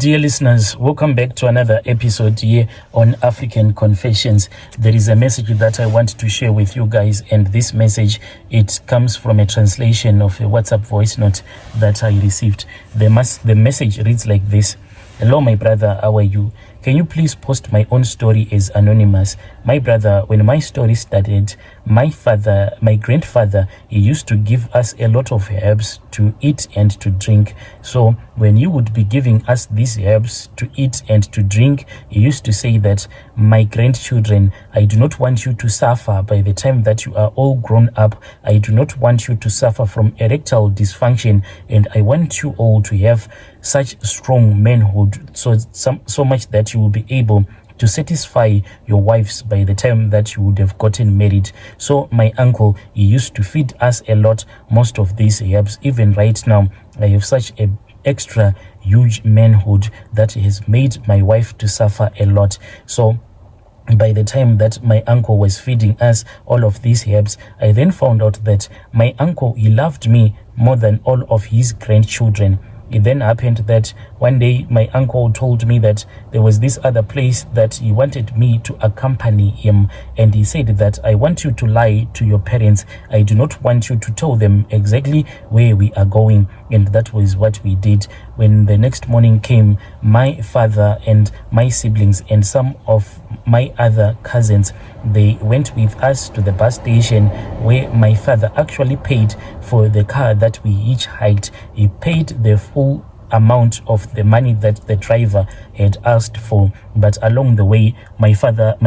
Dear listeners, welcome back to another episode here on African Confessions. There is a message that I want to share with you guys, and this message, it comes from a translation of a WhatsApp voice note that I received. The message reads like this. Hello, my brother, how are you? Can you please post my own story as anonymous? My brother, when my story started, my grandfather, he used to give us a lot of herbs to eat and to drink. So when you would be giving us these herbs to eat and to drink, he used to say that, my grandchildren, I do not want you to suffer by the time that you are all grown up. I do not want you to suffer from erectile dysfunction, and I want you all to have such strong manhood, so much that you will be able to satisfy your wives by the time that you would have gotten married. So my uncle, he used to feed us a lot, most of these herbs. Even right now, I have such a extra huge manhood that has made my wife to suffer a lot. So by the time that my uncle was feeding us all of these herbs, I then found out that my uncle, he loved me more than all of his grandchildren. It then happened that one day my uncle told me that there was this other place that he wanted me to accompany him, and he said that, I want you to lie to your parents. I do not want you to tell them exactly where we are going. And that was what we did. When the next morning came, my father and my siblings and some of my other cousins, they went with us to the bus station where my father actually paid for the car that we each hiked. He paid the full amount of the money that the driver had asked for. But along the way, my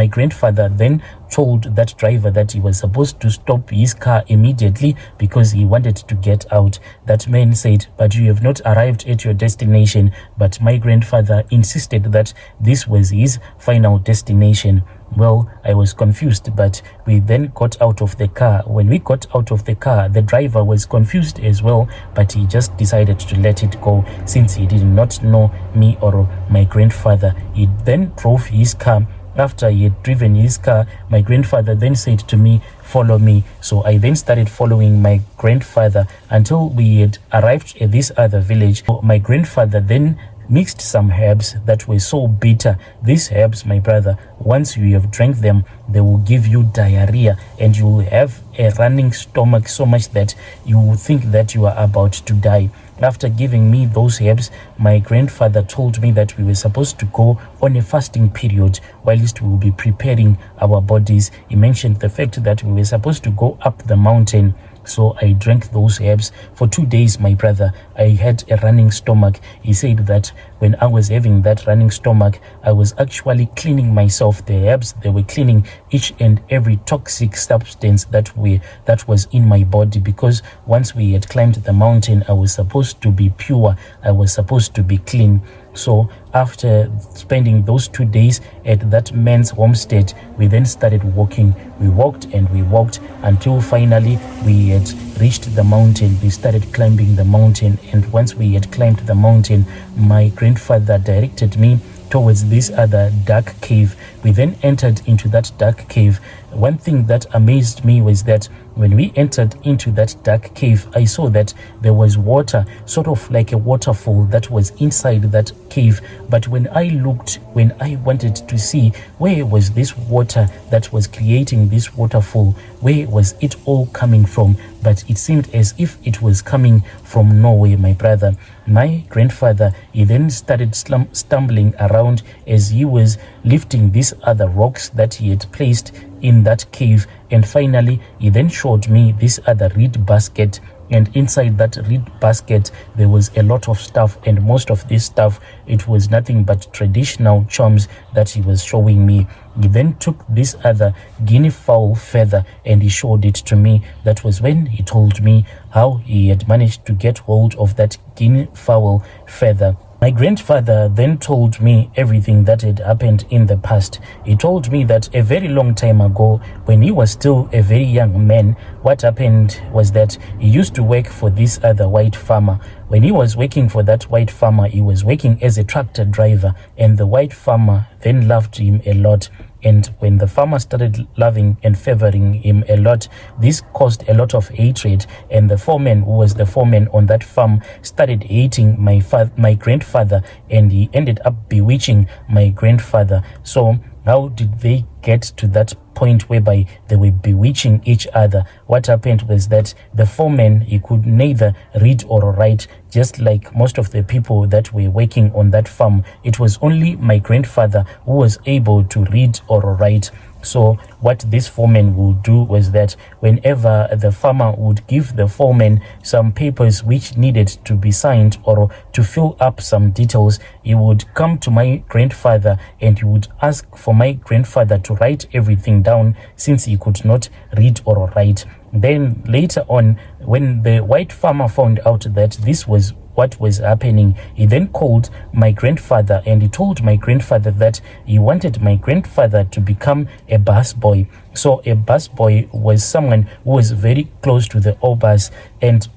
grandfather then told that driver that he was supposed to stop his car immediately because he wanted to get out. That man said, but you have not arrived at your destination. But my grandfather insisted that this was his final destination. Well, I was confused, but we then got out of the car. When we got out of the car, the driver was confused as well, but he just decided to let it go since he did not know me or my grandfather. He then drove his car. After he had driven his car, my grandfather then said to me, follow me. So I then started following my grandfather until we had arrived at this other village. So my grandfather then mixed some herbs that were so bitter. These herbs, my brother, once you have drank them, they will give you diarrhea, and you will have a running stomach so much that you will think that you are about to die. After giving me those herbs, my grandfather told me that we were supposed to go on a fasting period whilst we will be preparing our bodies. He mentioned the fact that we were supposed to go up the mountain. So I drank those herbs for 2 days, my brother. I had a running stomach. He said that when I was having that running stomach, I was actually cleaning myself. The herbs, they were cleaning each and every toxic substance that was in my body, because once we had climbed the mountain, I was supposed to be pure. I was supposed to be clean. So after spending those 2 days at that man's homestead, we then started walking. We walked and we walked until finally we had reached the mountain. We started climbing the mountain, and once we had climbed the mountain, my grandfather directed me towards this other dark cave. We then entered into that dark cave. One thing that amazed me was that when we entered into that dark cave, I saw that there was water, sort of like a waterfall that was inside that cave. But when I wanted to see where was this water that was creating this waterfall, where was it all coming from? But it seemed as if it was coming from nowhere, my brother. My grandfather, he then started stumbling around as he was lifting these other rocks that he had placed in that cave, and finally he then showed me this other reed basket, and inside that reed basket there was a lot of stuff, and most of this stuff, it was nothing but traditional charms that he was showing me. He then took this other guinea fowl feather and he showed it to me. That was when he told me how he had managed to get hold of that guinea fowl feather. My grandfather then told me everything that had happened in the past. He told me that a very long time ago, when he was still a very young man, what happened was that he used to work for this other white farmer. When he was working for that white farmer, he was working as a tractor driver, and the white farmer then loved him a lot. And when the farmer started loving and favoring him a lot, this caused a lot of hatred. And the foreman, who was the foreman on that farm, started hating my grandfather, and he ended up bewitching my grandfather. So how did they get to that point whereby they were bewitching each other? What happened was that the foreman, he could neither read or write, just like most of the people that were working on that farm. It was only my grandfather who was able to read or write. So what this foreman would do was that whenever the farmer would give the foreman some papers which needed to be signed or to fill up some details, he would come to my grandfather and he would ask for my grandfather to write everything down, since he could not read or write. Then later on, when the white farmer found out that this was what was happening, he then called my grandfather and he told my grandfather that he wanted my grandfather to become a busboy. So a busboy was someone who was very close to the obas, and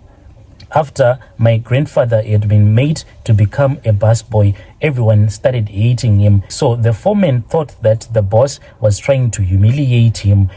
after my grandfather had been made to become a busboy, everyone started hating him. So the foreman thought that the boss was trying to humiliate him.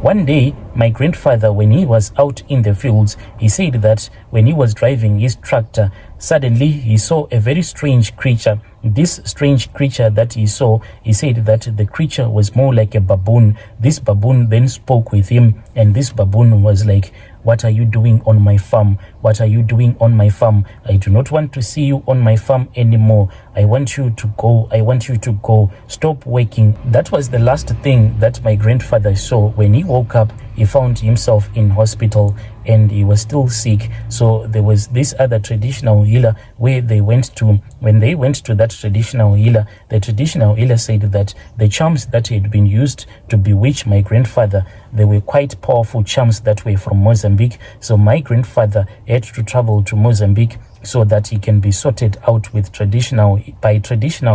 One day, my grandfather, when he was out in the fields, he said that when he was driving his tractor, suddenly he saw a very strange creature. This strange creature that he saw, he said that the creature was more like a baboon. This baboon then spoke with him, and this baboon was like, "What are you doing on my farm? What are you doing on my farm? I do not want to see you on my farm anymore. I want you to go. I want you to go. Stop working." That was the last thing that my grandfather saw. When he woke up, he found himself in hospital and he was still sick. So there was this other traditional healer where they went to. When they went to that traditional healer, the traditional healer said that the charms that had been used to bewitch my grandfather, they were quite powerful charms that were from Mozambique. So my grandfather had to travel to Mozambique so that he can be sorted out with traditional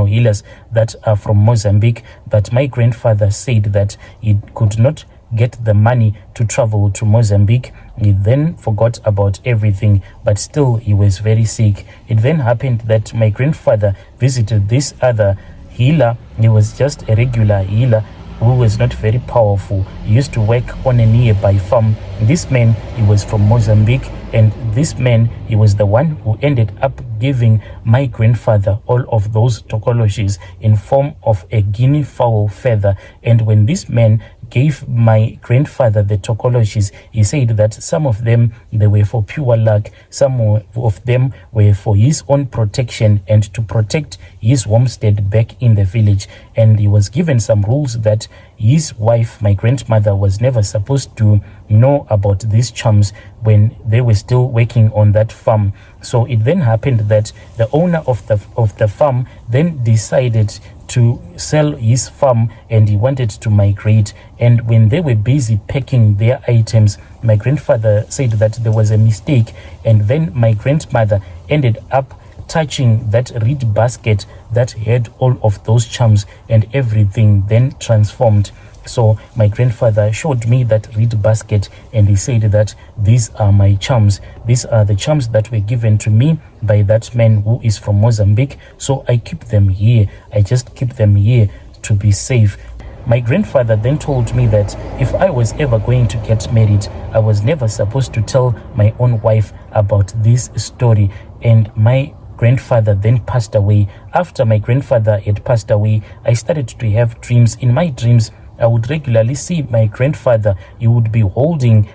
healers that are from Mozambique. But my grandfather said that he could not get the money to travel to Mozambique. He then forgot about everything, but still he was very sick. It then happened that my grandfather visited this other healer. He was just a regular healer who was not very powerful. He used to work on a nearby farm. This man, he was from Mozambique, and this man, he was the one who ended up giving my grandfather all of those tokologies in form of a guinea fowl feather. And when this man gave my grandfather the tokologies, he said that some of them, they were for pure luck, some of them were for his own protection and to protect his homestead back in the village. And he was given some rules that his wife, my grandmother, was never supposed to know about these charms when they were still working on that farm. So it then happened that the owner of the farm then decided to sell his farm and he wanted to migrate. And when they were busy packing their items, my grandfather said that there was a mistake, and then my grandmother ended up touching that reed basket that had all of those charms, and everything then transformed. So my grandfather showed me that reed basket and he said that these are my charms. These are the charms that were given to me by that man who is from Mozambique. So I keep them here. I just keep them here to be safe. My grandfather then told me that if I was ever going to get married, I was never supposed to tell my own wife about this story. And my grandfather then passed away. After my grandfather had passed away, I started to have dreams. In my dreams, I would regularly see my grandfather. He would be holding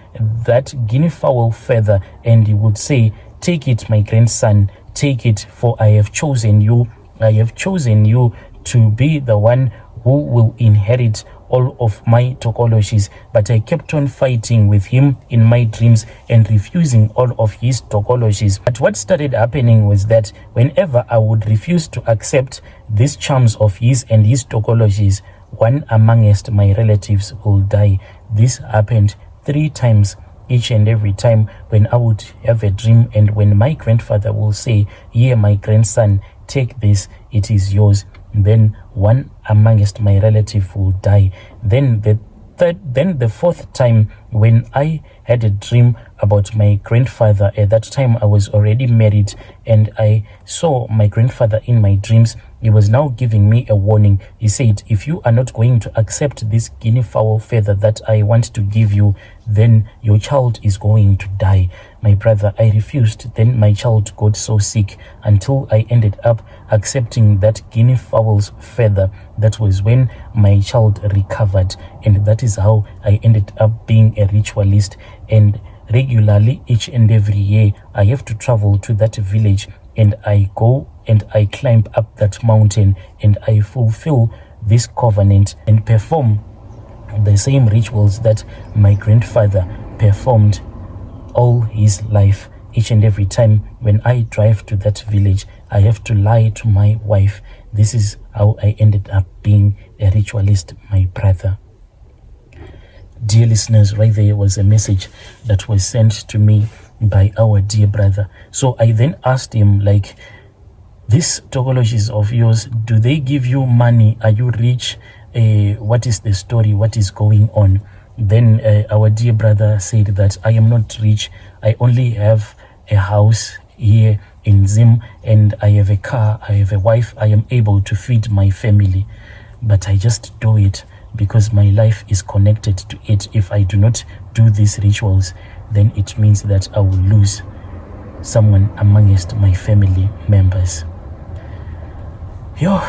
that guinea fowl feather and he would say, "Take it, my grandson, take it, for I have chosen you. I have chosen you to be the one who will inherit all of my tokologies." But I kept on fighting with him in my dreams and refusing all of his tokologies. But what started happening was that whenever I would refuse to accept these charms of his and his tokologies, one amongst my relatives will die. This happened 3 times. Each and every time when I would have a dream, and when my grandfather will say, "Here, my grandson, take this, it is yours," then one amongst my relative will die. Then the then the fourth time, when I had a dream about my grandfather. At that time, I was already married, and I saw my grandfather in my dreams. He was now giving me a warning. He said, if you are not going to accept this guinea fowl feather that I want to give you, then your child is going to die. My brother, I refused. Then my child got so sick until I ended up accepting that guinea fowl's feather. That was when my child recovered, and that is how I ended up being a ritualist. And regularly, each and every year, I have to travel to that village, and I go and I climb up that mountain, and I fulfill this covenant and perform the same rituals that my grandfather performed all his life. Each and every time when I drive to that village, I have to lie to my wife. This is how I ended up being a ritualist, my brother. Dear listeners, right there was a message that was sent to me by our dear brother. So I then asked him, like, these tokologies of yours, do they give you money? Are you rich? What is the story? What is going on? Then our dear brother said that I am not rich. I only have a house here in Zim, and I have a car, I have a wife. I am able to feed my family, but I just do it because my life is connected to it. If I do not do these rituals, then it means that I will lose someone amongst my family members. Yo.